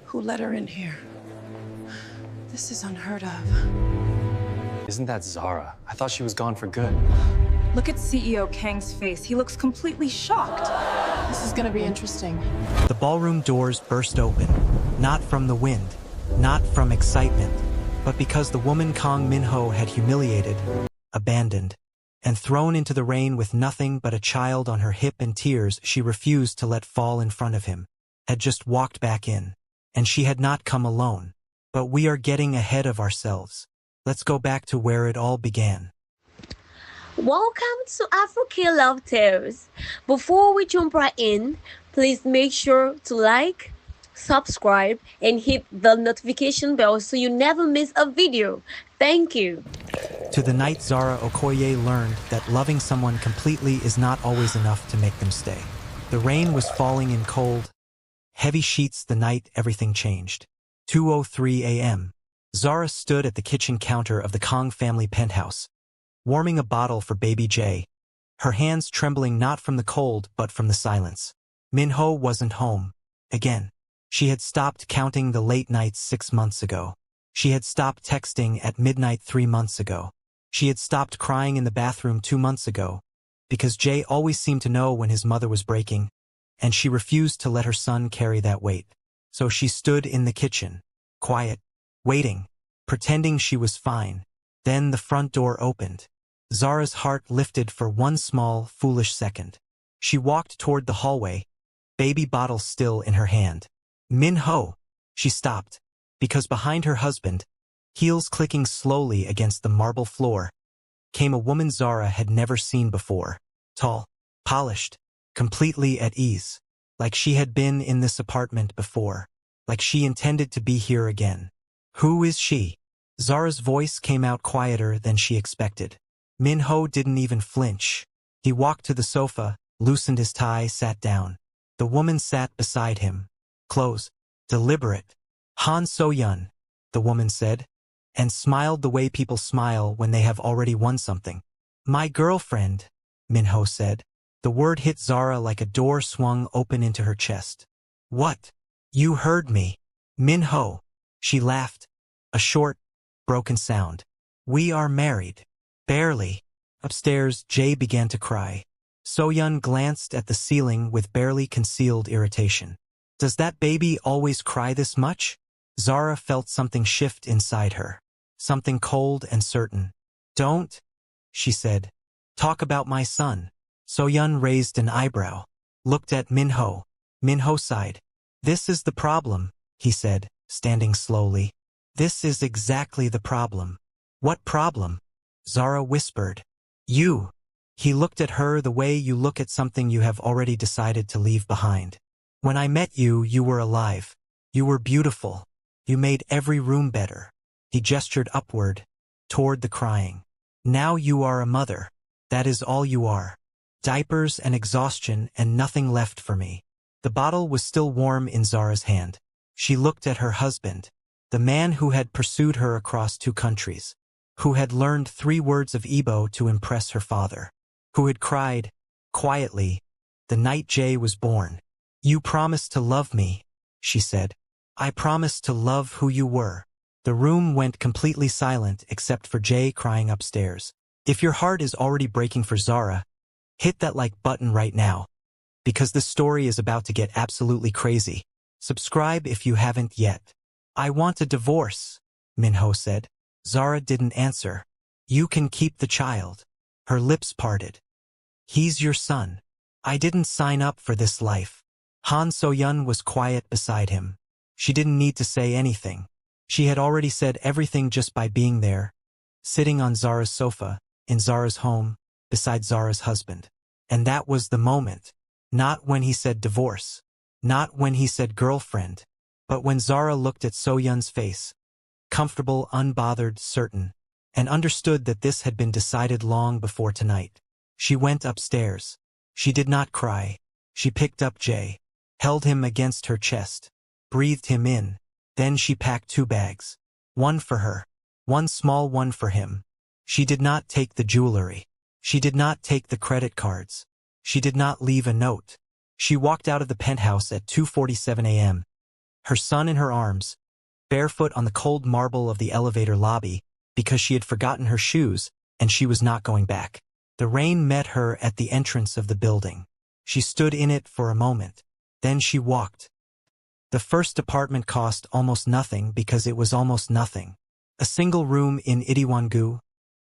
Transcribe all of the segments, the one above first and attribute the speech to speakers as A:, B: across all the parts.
A: Who let her in here? This is unheard of.
B: Isn't that Zara? I thought she was gone for good.
C: Look at CEO Kang's face. He looks completely shocked.
A: This is gonna be interesting.
D: The ballroom doors burst open, not from the wind, not from excitement, but because the woman Kang Min-ho had humiliated, abandoned, and thrown into the rain with nothing but a child on her hip and tears she refused to let fall in front of him, had just walked back in. And she had not come alone. But we are getting ahead of ourselves. Let's go back to where it all began.
E: Welcome to Afro Love Tales. Before we jump right in, please make sure to like, subscribe, and hit the notification bell so you never miss a video. Thank you.
D: To the night Zara Okoye learned that loving someone completely is not always enough to make them stay. The rain was falling in cold, heavy sheets the night everything changed. 2:03 a.m. Zara stood at the kitchen counter of the Kang family penthouse, warming a bottle for baby Jay, her hands trembling not from the cold but from the silence. Min-ho wasn't home. Again. She had stopped counting the late nights 6 months ago. She had stopped texting at midnight 3 months ago. She had stopped crying in the bathroom 2 months ago, because Jay always seemed to know when his mother was breaking, and she refused to let her son carry that weight. So she stood in the kitchen, quiet, waiting, pretending she was fine. Then the front door opened. Zara's heart lifted for one small, foolish second. She walked toward the hallway, baby bottle still in her hand. Min-ho! She stopped, because behind her husband, heels clicking slowly against the marble floor, came a woman Zara had never seen before. Tall, polished, completely at ease, like she had been in this apartment before, like she intended to be here again. Who is she? Zara's voice came out quieter than she expected. Min-ho didn't even flinch. He walked to the sofa, loosened his tie, sat down. The woman sat beside him, close, deliberate. Han So-yun, the woman said, and smiled the way people smile when they have already won something. My girlfriend, Min-ho said. The word hit Zara like a door swung open into her chest. What? You heard me. Min-ho. She laughed. A short, broken sound. We are married. Barely. Upstairs, Jay began to cry. So-yun glanced at the ceiling with barely concealed irritation. Does that baby always cry this much? Zara felt something shift inside her. Something cold and certain. Don't, she said. Talk about my son. So-yun raised an eyebrow, looked at Min-ho. Min-ho sighed. This is the problem, he said, standing slowly. This is exactly the problem. What problem? Zara whispered. You. He looked at her the way you look at something you have already decided to leave behind. When I met you, you were alive. You were beautiful. You made every room better. He gestured upward, toward the crying. Now you are a mother. That is all you are. Diapers and exhaustion and nothing left for me. The bottle was still warm in Zara's hand. She looked at her husband, the man who had pursued her across 2 countries, who had learned 3 words of Igbo to impress her father, who had cried, quietly, the night Jay was born. You promised to love me, she said. I promised to love who you were. The room went completely silent except for Jay crying upstairs. If your heart is already breaking for Zara, hit that like button right now, because this story is about to get absolutely crazy. Subscribe if you haven't yet. I want a divorce, Min-ho said. Zara didn't answer. You can keep the child. Her lips parted. He's your son. I didn't sign up for this life. Han So-yun was quiet beside him. She didn't need to say anything. She had already said everything just by being there, sitting on Zara's sofa, in Zara's home, beside Zara's husband. And that was the moment. Not when he said divorce. Not when he said girlfriend. But when Zara looked at So-yun's face, comfortable, unbothered, certain, and understood that this had been decided long before tonight. She went upstairs. She did not cry. She picked up Jay, held him against her chest, breathed him in. Then she packed 2 bags. One for her. One small one for him. She did not take the jewelry. She did not take the credit cards. She did not leave a note. She walked out of the penthouse at 2:47 a.m. her son in her arms, barefoot on the cold marble of the elevator lobby because she had forgotten her shoes and she was not going back. The rain met her at the entrance of the building. She stood in it for a moment. Then she walked. The first apartment cost almost nothing because it was almost nothing. A single room in Itiwangu,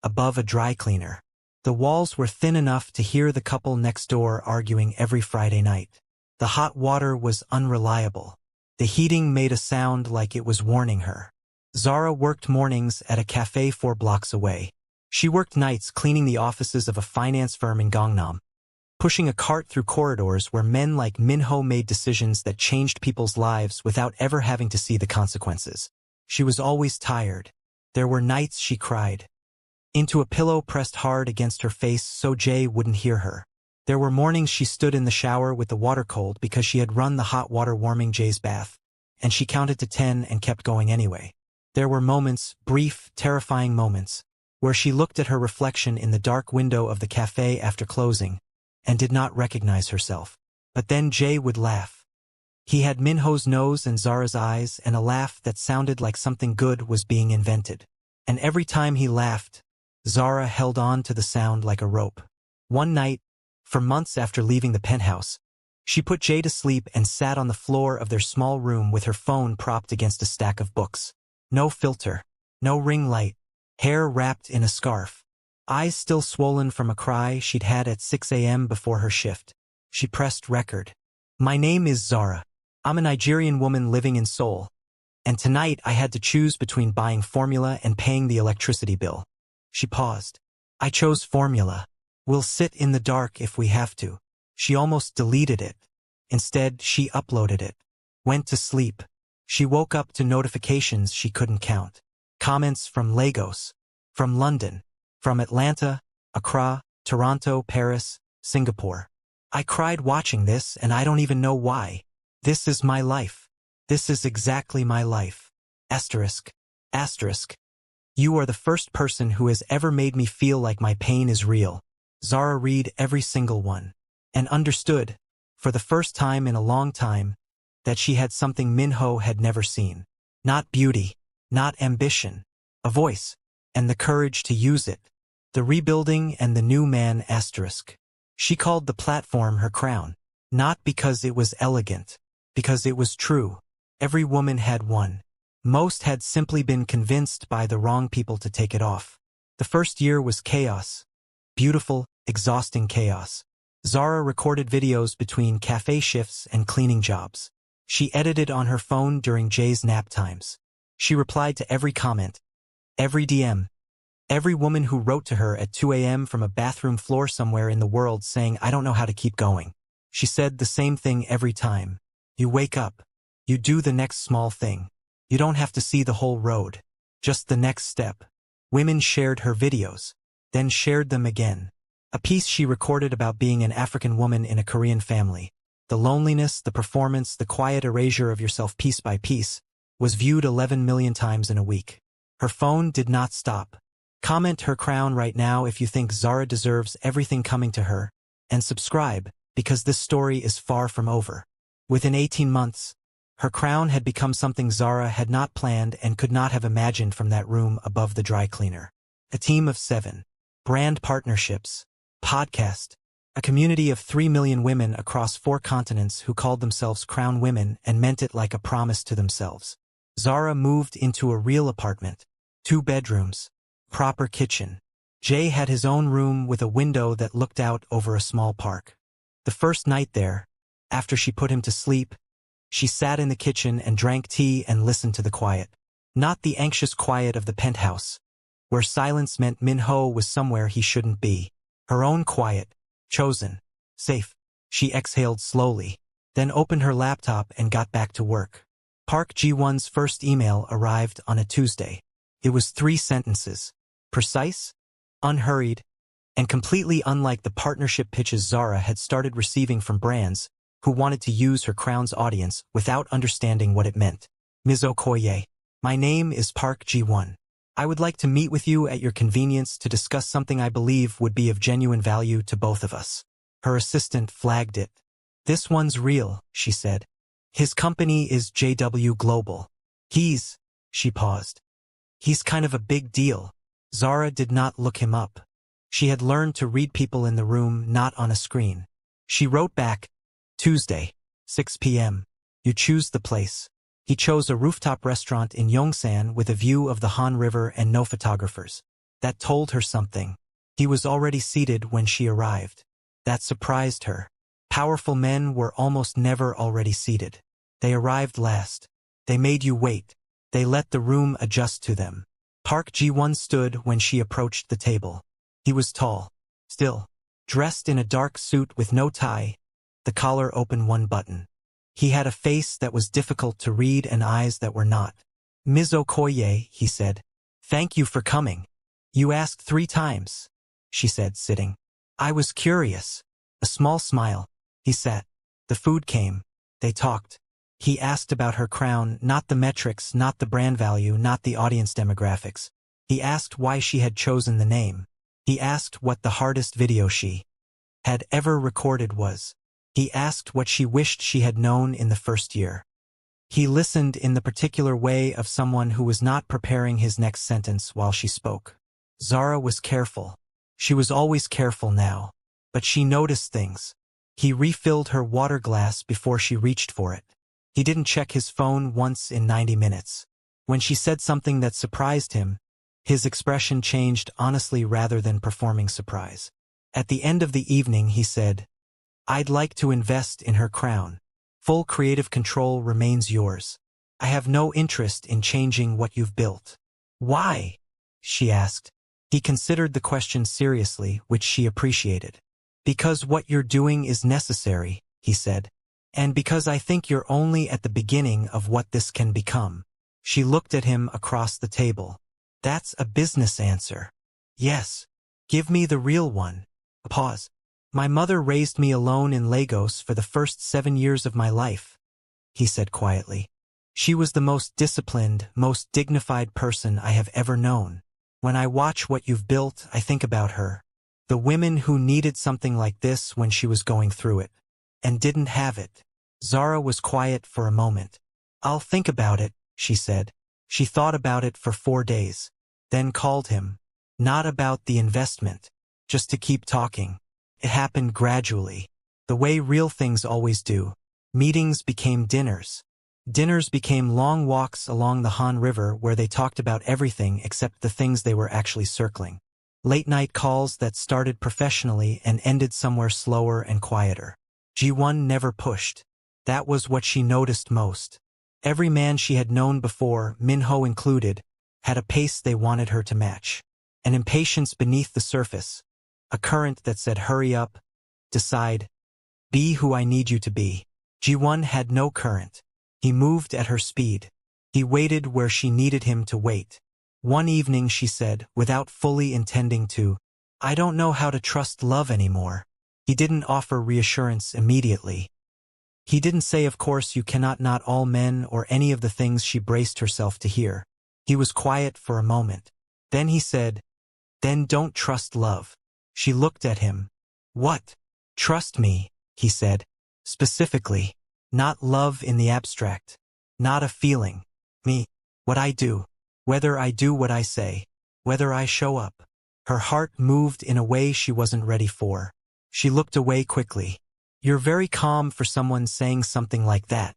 D: above a dry cleaner. The walls were thin enough to hear the couple next door arguing every Friday night. The hot water was unreliable. The heating made a sound like it was warning her. Zara worked mornings at a cafe 4 blocks away. She worked nights cleaning the offices of a finance firm in Gangnam, pushing a cart through corridors where men like Minho made decisions that changed people's lives without ever having to see the consequences. She was always tired. There were nights she cried into a pillow pressed hard against her face so Jay wouldn't hear her. There were mornings she stood in the shower with the water cold because she had run the hot water warming Jay's bath, and she counted to 10 and kept going anyway. There were moments, brief, terrifying moments, where she looked at her reflection in the dark window of the cafe after closing and did not recognize herself. But then Jay would laugh. He had Minho's nose and Zara's eyes and a laugh that sounded like something good was being invented. And every time he laughed, Zara held on to the sound like a rope. One night, for months after leaving the penthouse, she put Jay to sleep and sat on the floor of their small room with her phone propped against a stack of books. No filter, no ring light, hair wrapped in a scarf, eyes still swollen from a cry she'd had at 6 a.m. before her shift. She pressed record. My name is Zara. I'm a Nigerian woman living in Seoul. And tonight I had to choose between buying formula and paying the electricity bill. She paused. I chose formula. We'll sit in the dark if we have to. She almost deleted it. Instead, she uploaded it. Went to sleep. She woke up to notifications she couldn't count. Comments from Lagos, from London, from Atlanta, Accra, Toronto, Paris, Singapore. I cried watching this and I don't even know why. This is my life. This is exactly my life. Asterisk. Asterisk. You are the first person who has ever made me feel like my pain is real. Zara read every single one and understood, for the first time in a long time, that she had something Minho had never seen. Not beauty, not ambition, a voice, and the courage to use it. The rebuilding and the new man asterisk. She called the platform her crown, not because it was elegant, because it was true. Every woman had one. Most had simply been convinced by the wrong people to take it off. The first year was chaos. Beautiful, exhausting chaos. Zara recorded videos between cafe shifts and cleaning jobs. She edited on her phone during Jay's nap times. She replied to every comment, every DM, every woman who wrote to her at 2 a.m. from a bathroom floor somewhere in the world saying, I don't know how to keep going. She said the same thing every time. You wake up. You do the next small thing. You don't have to see the whole road. Just the next step. Women shared her videos, then shared them again. A piece she recorded about being an African woman in a Korean family. The loneliness, the performance, the quiet erasure of yourself piece by piece, was viewed 11 million times in a week. Her phone did not stop. Comment her crown right now if you think Zara deserves everything coming to her, and subscribe, because this story is far from over. Within 18 months, her crown had become something Zara had not planned and could not have imagined from that room above the dry cleaner. A team of 7. Brand partnerships. Podcast. A community of 3 million women across 4 continents who called themselves Crown Women and meant it like a promise to themselves. Zara moved into a real apartment. 2 bedrooms. Proper kitchen. Jay had his own room with a window that looked out over a small park. The first night there, after she put him to sleep, she sat in the kitchen and drank tea and listened to the quiet. Not the anxious quiet of the penthouse, where silence meant Minho was somewhere he shouldn't be. Her own quiet, chosen, safe. She exhaled slowly, then opened her laptop and got back to work. Park Ji-won's first email arrived on a Tuesday. It was 3 sentences. Precise, unhurried, and completely unlike the partnership pitches Zara had started receiving from brands who wanted to use her crown's audience without understanding what it meant. Ms. Okoye, my name is Park Ji-won. I would like to meet with you at your convenience to discuss something I believe would be of genuine value to both of us. Her assistant flagged it. This one's real, she said. His company is JW Global. She paused. He's kind of a big deal. Zara did not look him up. She had learned to read people in the room, not on a screen. She wrote back, Tuesday, 6 p.m. You choose the place. He chose a rooftop restaurant in Yongsan with a view of the Han River and no photographers. That told her something. He was already seated when she arrived. That surprised her. Powerful men were almost never already seated. They arrived last. They made you wait. They let the room adjust to them. Park Ji-won stood when she approached the table. He was tall, still, dressed in a dark suit with no tie, the collar open one button. He had a face that was difficult to read and eyes that were not. Ms. Okoye, he said. Thank you for coming. You asked 3 times, she said, sitting. I was curious. A small smile. He sat. The food came. They talked. He asked about her crown, not the metrics, not the brand value, not the audience demographics. He asked why she had chosen the name. He asked what the hardest video she had ever recorded was. He asked what she wished she had known in the first year. He listened in the particular way of someone who was not preparing his next sentence while she spoke. Zara was careful. She was always careful now. But she noticed things. He refilled her water glass before she reached for it. He didn't check his phone once in 90 minutes. When she said something that surprised him, his expression changed honestly rather than performing surprise. At the end of the evening, he said, I'd like to invest in her crown. Full creative control remains yours. I have no interest in changing what you've built. Why? She asked. He considered the question seriously, which she appreciated. Because what you're doing is necessary, he said. And because I think you're only at the beginning of what this can become. She looked at him across the table. That's a business answer. Yes. Give me the real one. A pause. My mother raised me alone in Lagos for the first 7 years of my life, he said quietly. She was the most disciplined, most dignified person I have ever known. When I watch what you've built, I think about her. The women who needed something like this when she was going through it. And didn't have it. Zara was quiet for a moment. I'll think about it, she said. She thought about it for 4 days. Then called him. Not about the investment. Just to keep talking. It happened gradually. The way real things always do. Meetings became dinners. Dinners became long walks along the Han River where they talked about everything except the things they were actually circling. Late-night calls that started professionally and ended somewhere slower and quieter. Ji-won never pushed. That was what she noticed most. Every man she had known before, Min-ho included, had a pace they wanted her to match. An impatience beneath the surface. A current that said hurry up, decide, be who I need you to be. Ji-won had no current. He moved at her speed. He waited where she needed him to wait. One evening she said, without fully intending to, I don't know how to trust love anymore. He didn't offer reassurance immediately. He didn't say, of course you cannot, not all men, or any of the things she braced herself to hear. He was quiet for a moment. Then he said, then don't trust love. She looked at him. What? Trust me, he said. Specifically. Not love in the abstract. Not a feeling. Me. What I do. Whether I do what I say. Whether I show up. Her heart moved in a way she wasn't ready for. She looked away quickly. You're very calm for someone saying something like that.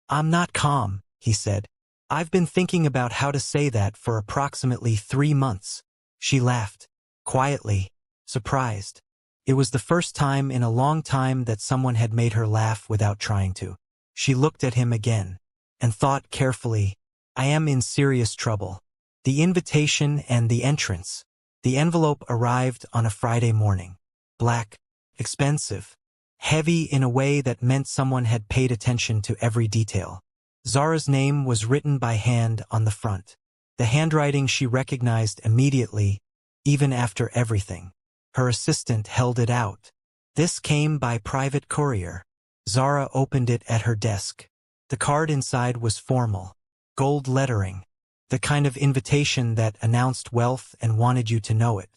D: I'm not calm, he said. I've been thinking about how to say that for approximately 3 months. She laughed. Quietly. Surprised. It was the first time in a long time that someone had made her laugh without trying to. She looked at him again. And thought carefully, I am in serious trouble. The invitation and the entrance. The envelope arrived on a Friday morning. Black. Expensive. Heavy in a way that meant someone had paid attention to every detail. Zara's name was written by hand on the front. The handwriting she recognized immediately, even after everything. Her assistant held it out. This came by private courier. Zara opened it at her desk. The card inside was formal. Gold lettering. The kind of invitation that announced wealth and wanted you to know it.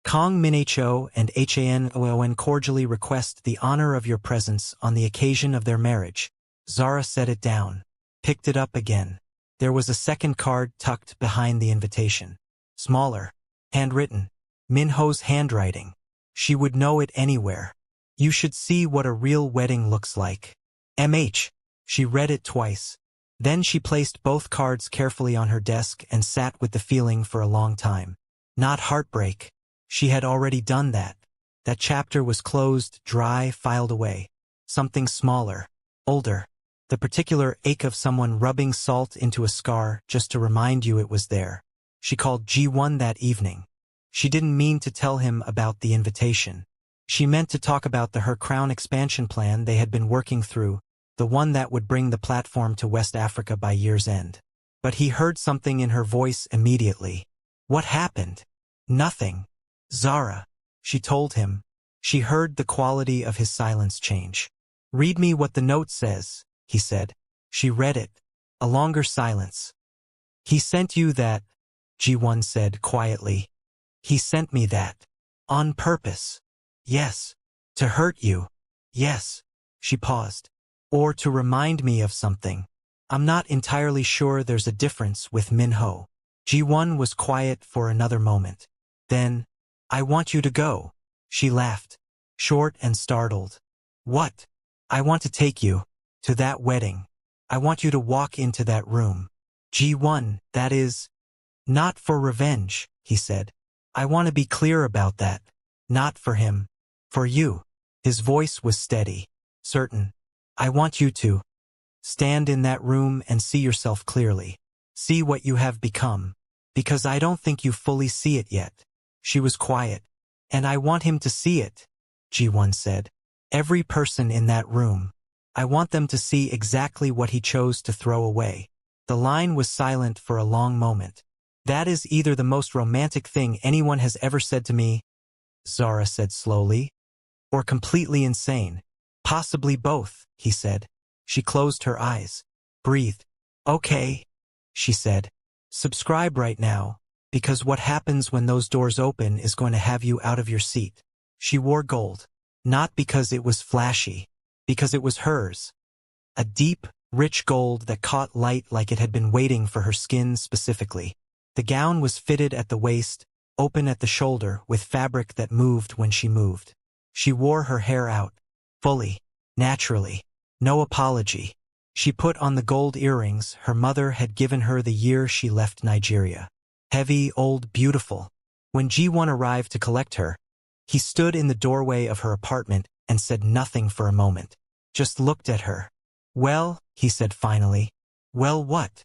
D: Kong Min-ho and Han cordially request the honor of your presence on the occasion of their marriage. Zara set it down, picked it up again. There was a second card tucked behind the invitation. Smaller, handwritten, Minho's handwriting. She would know it anywhere. You should see what a real wedding looks like. MH. She read it twice. Then she placed both cards carefully on her desk and sat with the feeling for a long time. Not heartbreak. She had already done that. That chapter was closed, dry, filed away. Something smaller, older. The particular ache of someone rubbing salt into a scar just to remind you it was there. She called G1 that evening. She didn't mean to tell him about the invitation. She meant to talk about the Her Crown expansion plan they had been working through, the one that would bring the platform to West Africa by year's end. But he heard something in her voice immediately. What happened? Nothing. Zara. She told him. She heard the quality of his silence change. Read me what the note says, he said. She read it. A longer silence. He sent you that, G1 said quietly. He sent me that. On purpose. Yes. To hurt you. Yes. She paused. Or to remind me of something. I'm not entirely sure there's a difference with Minho. G1 was quiet for another moment. Then, I want you to go. She laughed. Short and startled. What? I want to take you. To that wedding. I want you to walk into that room. G1, that is. Not for revenge, he said. I want to be clear about that. Not for him. For you. His voice was steady. Certain. I want you to stand in that room and see yourself clearly. See what you have become. Because I don't think you fully see it yet. She was quiet. And I want him to see it, G1 said. Every person in that room. I want them to see exactly what he chose to throw away. The line was silent for a long moment. That is either the most romantic thing anyone has ever said to me, Zara said slowly, or completely insane. Possibly both, he said. She closed her eyes. Breathed. Okay, she said. Subscribe right now, because what happens when those doors open is going to have you out of your seat. She wore gold. Not because it was flashy. Because it was hers. A deep, rich gold that caught light like it had been waiting for her skin specifically. The gown was fitted at the waist, open at the shoulder, with fabric that moved when she moved. She wore her hair out. Fully. Naturally. No apology. She put on the gold earrings her mother had given her the year she left Nigeria. Heavy, old, beautiful. When G1 arrived to collect her, he stood in the doorway of her apartment and said nothing for a moment. Just looked at her. Well, he said finally. Well, what?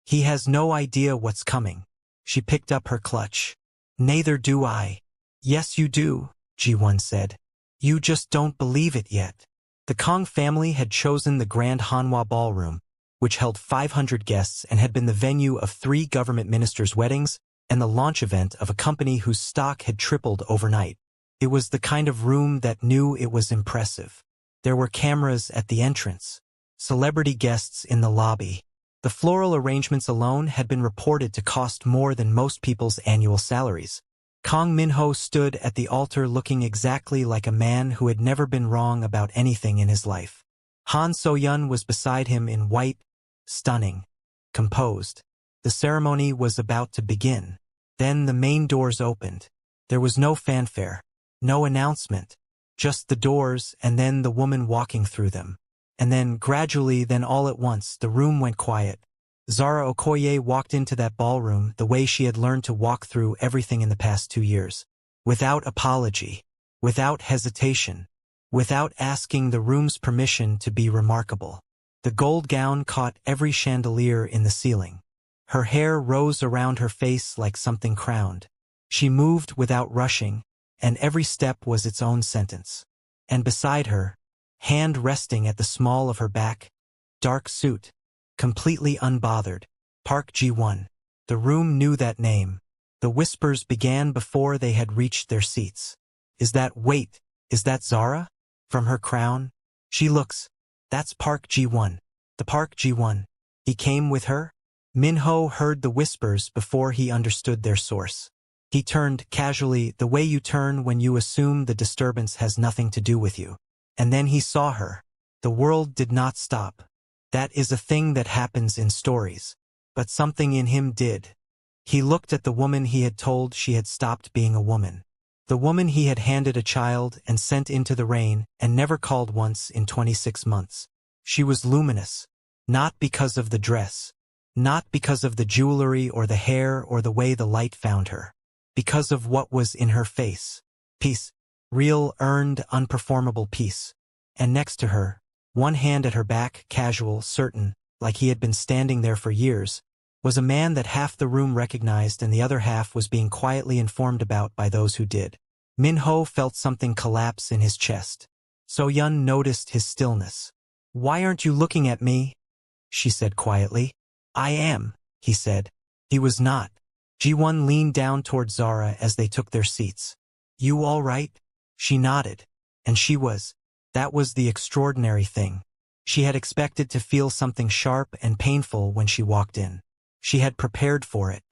D: He has no idea what's coming. She picked up her clutch. Neither do I. Yes, you do, G1 said. You just don't believe it yet. The Kong family had chosen the Grand Hanwha Ballroom, which held 500 guests and had been the venue of 3 government ministers' weddings and the launch event of a company whose stock had tripled overnight. It was the kind of room that knew it was impressive. There were cameras at the entrance, celebrity guests in the lobby. The floral arrangements alone had been reported to cost more than most people's annual salaries. Kong Minho stood at the altar looking exactly like a man who had never been wrong about anything in his life. Han So-yun was beside him in white, stunning, composed. The ceremony was about to begin. Then the main doors opened. There was no fanfare, no announcement, just the doors and then the woman walking through them. And then, gradually, then all at once, the room went quiet. Zara Okoye walked into that ballroom the way she had learned to walk through everything in the past 2 years. Without apology, without hesitation, without asking the room's permission to be remarkable. The gold gown caught every chandelier in the ceiling. Her hair rose around her face like something crowned. She moved without rushing, and every step was its own sentence. And beside her, hand resting at the small of her back, dark suit, completely unbothered, Park Ji-won. The room knew that name. The whispers began before they had reached their seats. Is that Zara? From her crown? She looks. That's Park Ji-won. The Park Ji-won. He came with her? Minho heard the whispers before he understood their source. He turned casually, the way you turn when you assume the disturbance has nothing to do with you. And then he saw her. The world did not stop. That is a thing that happens in stories. But something in him did. He looked at the woman he had told she had stopped being a woman. The woman he had handed a child and sent into the rain and never called once in 26 months. She was luminous. Not because of the dress. Not because of the jewelry or the hair or the way the light found her. Because of what was in her face. Peace. Real, earned, unperformable peace. And next to her, one hand at her back, casual, certain, like he had been standing there for years, was a man that half the room recognized and the other half was being quietly informed about by those who did. Min-ho felt something collapse in his chest. So-yun noticed his stillness. "Why aren't you looking at me?" she said quietly. "I am," he said. He was not. Ji-won leaned down toward Zara as they took their seats. "You all right?" She nodded. And she was. That was the extraordinary thing. She had expected to feel something sharp and painful when she walked in. She had prepared for it,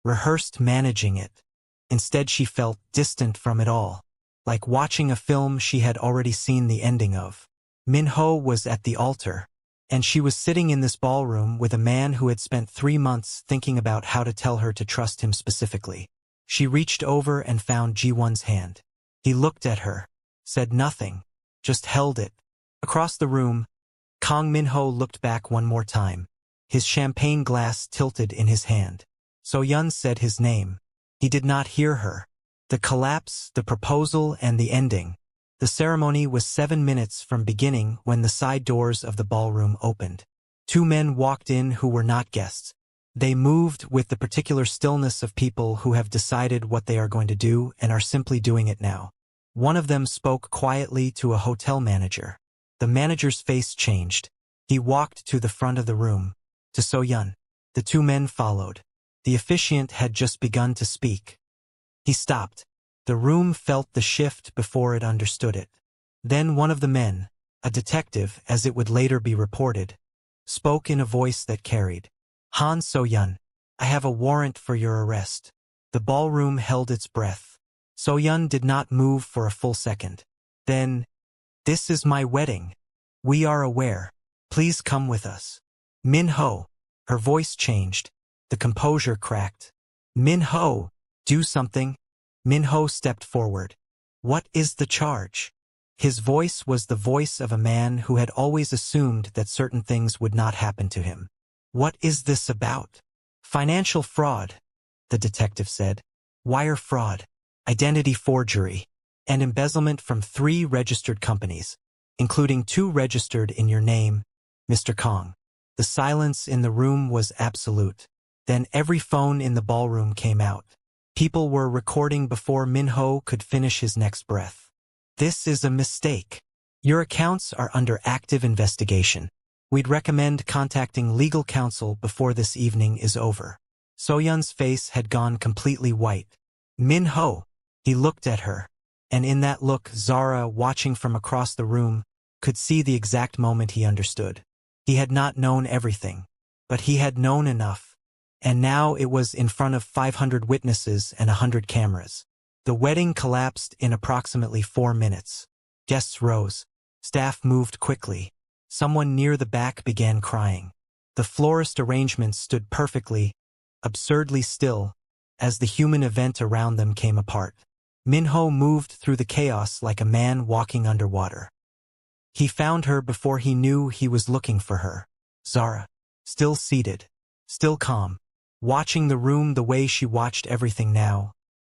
D: rehearsed managing it. Instead she felt distant from it all, like watching a film she had already seen the ending of. Min-ho was at the altar, and she was sitting in this ballroom with a man who had spent 3 months thinking about how to tell her to trust him specifically. She reached over and found Ji-won's hand. He looked at her, said nothing, just held it. Across the room, Kang Min-ho looked back one more time, his champagne glass tilted in his hand. So-yun said his name. He did not hear her. The collapse, the proposal, and the ending. The ceremony was 7 minutes from beginning when the side doors of the ballroom opened. 2 men walked in who were not guests. They moved with the particular stillness of people who have decided what they are going to do and are simply doing it now. One of them spoke quietly to a hotel manager. The manager's face changed. He walked to the front of the room, to So-yun. The 2 men followed. The officiant had just begun to speak. He stopped. The room felt the shift before it understood it. Then one of the men, a detective as it would later be reported, spoke in a voice that carried. "Han So-yun, I have a warrant for your arrest." The ballroom held its breath. So-yun did not move for a full second. Then, "This is my wedding. We are aware. Please come with us." "Min-ho." Her voice changed. The composure cracked. "Min-ho, do something." Min-ho stepped forward. "What is the charge?" His voice was the voice of a man who had always assumed that certain things would not happen to him. "What is this about?" "Financial fraud," the detective said. "Wire fraud, identity forgery, and embezzlement from 3 registered companies, including 2 registered in your name, Mr. Kong." The silence in the room was absolute. Then every phone in the ballroom came out. People were recording before Min-ho could finish his next breath. "This is a mistake. Your accounts are under active investigation. We'd recommend contacting legal counsel before this evening is over." So-yun's face had gone completely white. "Min-ho." He looked at her, and in that look Zara, watching from across the room, could see the exact moment he understood. He had not known everything, but he had known enough. And now it was in front of 500 witnesses and 100 cameras. The wedding collapsed in approximately 4 minutes. Guests rose. Staff moved quickly. Someone near the back began crying. The florist arrangements stood perfectly, absurdly still, as the human event around them came apart. Min-ho moved through the chaos like a man walking underwater. He found her before he knew he was looking for her. Zara, still seated, still calm, watching the room the way she watched everything now,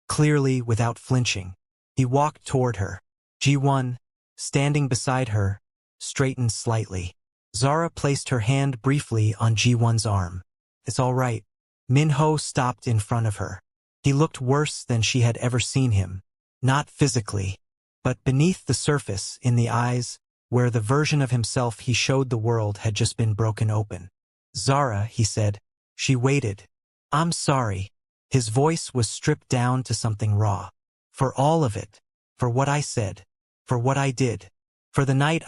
D: clearly without flinching. He walked toward her. Ji-won, standing beside her, straightened slightly. Zara placed her hand briefly on Ji-won's arm. "It's all right." Min-ho stopped in front of her. He looked worse than she had ever seen him. Not physically, but beneath the surface, in the eyes, where the version of himself he showed the world had just been broken open. "Zara," he said. She waited. "I'm sorry." His voice was stripped down to something raw. "For all of it. For what I said. For what I did. For the night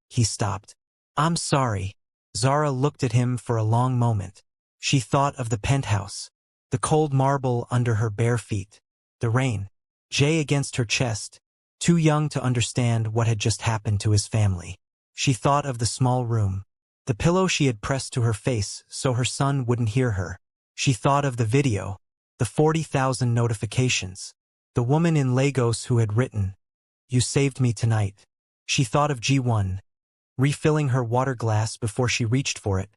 D: He stopped. "I'm sorry." Zara looked at him for a long moment. She thought of the penthouse, the cold marble under her bare feet, the rain, Jay against her chest, too young to understand what had just happened to his family. She thought of the small room, the pillow she had pressed to her face so her son wouldn't hear her. She thought of the video, the 40,000 notifications, the woman in Lagos who had written, "You saved me tonight." She thought of G1, refilling her water glass before she reached for it.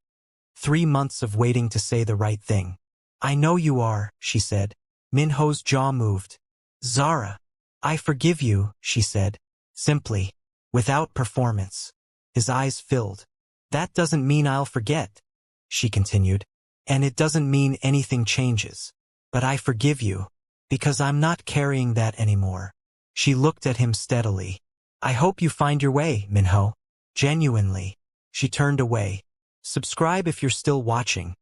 D: 3 months of waiting to say the right thing. "I know you are," she said. Minho's jaw moved. "Zara, I forgive you," she said, simply, without performance. His eyes filled. "That doesn't mean I'll forget," she continued. "And it doesn't mean anything changes. But I forgive you, because I'm not carrying that anymore." She looked at him steadily. "I hope you find your way, Minho. Genuinely." She turned away. Subscribe if you're still watching,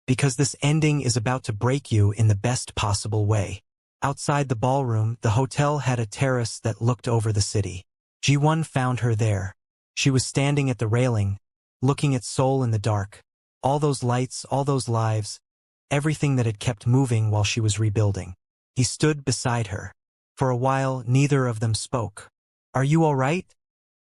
D: because this ending is about to break you in the best possible way. Outside the ballroom, the hotel had a terrace that looked over the city. G1 found her there. She was standing at the railing, looking at Seoul in the dark. All those lights, all those lives, everything that had kept moving while she was rebuilding. He stood beside her. For a while, neither of them spoke. "Are you all right?"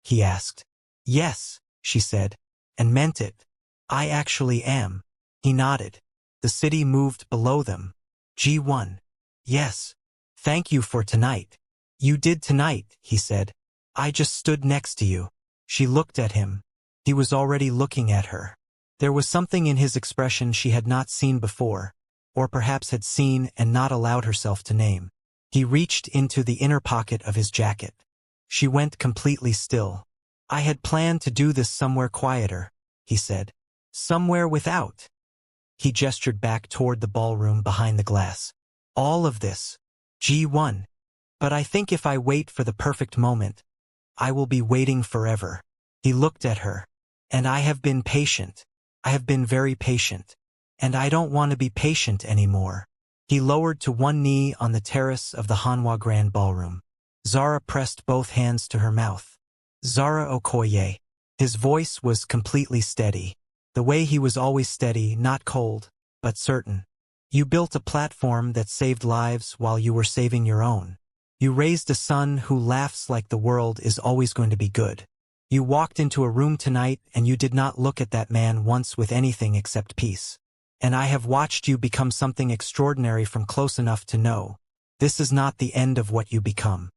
D: he asked. "Yes," she said, and meant it. "I actually am." He nodded. The city moved below them. G1. "Yes. Thank you for tonight." "You did tonight," he said. "I just stood next to you." She looked at him. He was already looking at her. There was something in his expression she had not seen before, or perhaps had seen and not allowed herself to name. He reached into the inner pocket of his jacket. She went completely still. "I had planned to do this somewhere quieter," he said. "Somewhere without." He gestured back toward the ballroom behind the glass. "All of this. G1. But I think if I wait for the perfect moment, I will be waiting forever." He looked at her. "And I have been patient. I have been very patient. And I don't want to be patient anymore." He lowered to one knee on the terrace of the Hanwha Grand Ballroom. Zara pressed both hands to her mouth. "Zara Okoye." His voice was completely steady. The way he was always steady, not cold, but certain. "You built a platform that saved lives while you were saving your own. You raised a son who laughs like the world is always going to be good. You walked into a room tonight and you did not look at that man once with anything except peace. And I have watched you become something extraordinary from close enough to know this is not the end of what you become.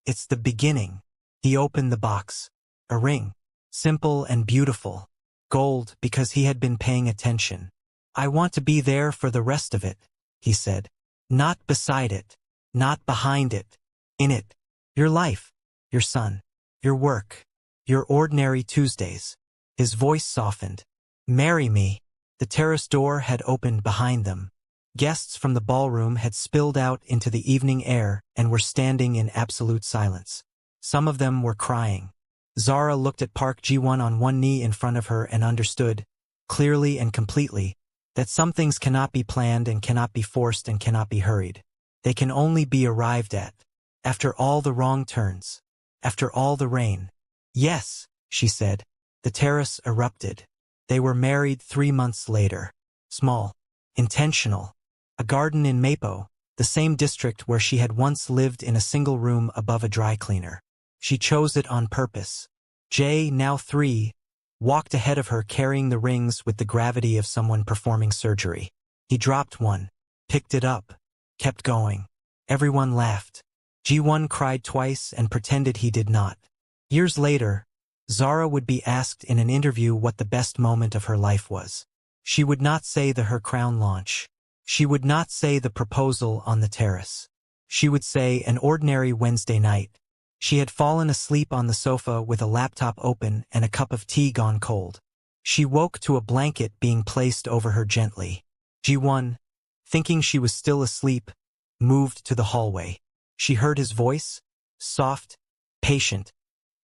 D: It's the beginning." He opened the box. A ring. Simple and beautiful. Gold, because he had been paying attention. "I want to be there for the rest of it," he said. "Not beside it. Not behind it. In it. Your life. Your son. Your work. Your ordinary Tuesdays." His voice softened. "Marry me." The terrace door had opened behind them. Guests from the ballroom had spilled out into the evening air and were standing in absolute silence. Some of them were crying. Zara looked at Park Ji-won on one knee in front of her and understood, clearly and completely, that some things cannot be planned and cannot be forced and cannot be hurried. They can only be arrived at. After all the wrong turns. After all the rain. "Yes," she said. The terrace erupted. They were married 3 months later. Small. Intentional. A garden in Mapo, the same district where she had once lived in a single room above a dry cleaner. She chose it on purpose. Jay, now 3, walked ahead of her carrying the rings with the gravity of someone performing surgery. He dropped one, picked it up, kept going. Everyone laughed. Ji-won cried twice and pretended he did not. Years later, Zara would be asked in an interview what the best moment of her life was. She would not say her crown launch. She would not say the proposal on the terrace. She would say an ordinary Wednesday night. She had fallen asleep on the sofa with a laptop open and a cup of tea gone cold. She woke to a blanket being placed over her gently. Ji-won, thinking she was still asleep, moved to the hallway. She heard his voice, soft, patient,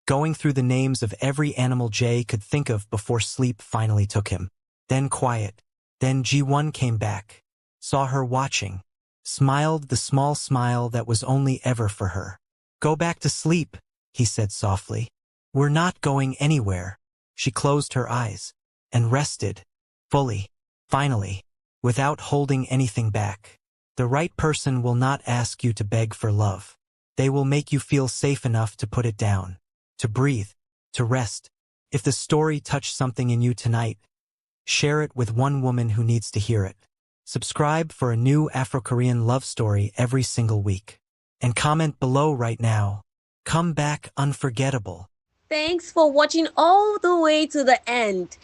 D: going through the names of every animal Jay could think of before sleep finally took him. Then quiet. Then Ji-won came back, saw her watching, smiled the small smile that was only ever for her. "Go back to sleep," he said softly. "We're not going anywhere." She closed her eyes and rested, fully, finally, without holding anything back. The right person will not ask you to beg for love. They will make you feel safe enough to put it down, to breathe, to rest, If the story touched something in you tonight, share it with one woman who needs to hear it. Subscribe for a new Afro-Korean love story every single week. And comment below right now. Come back unforgettable.
E: Thanks for watching all the way to the end.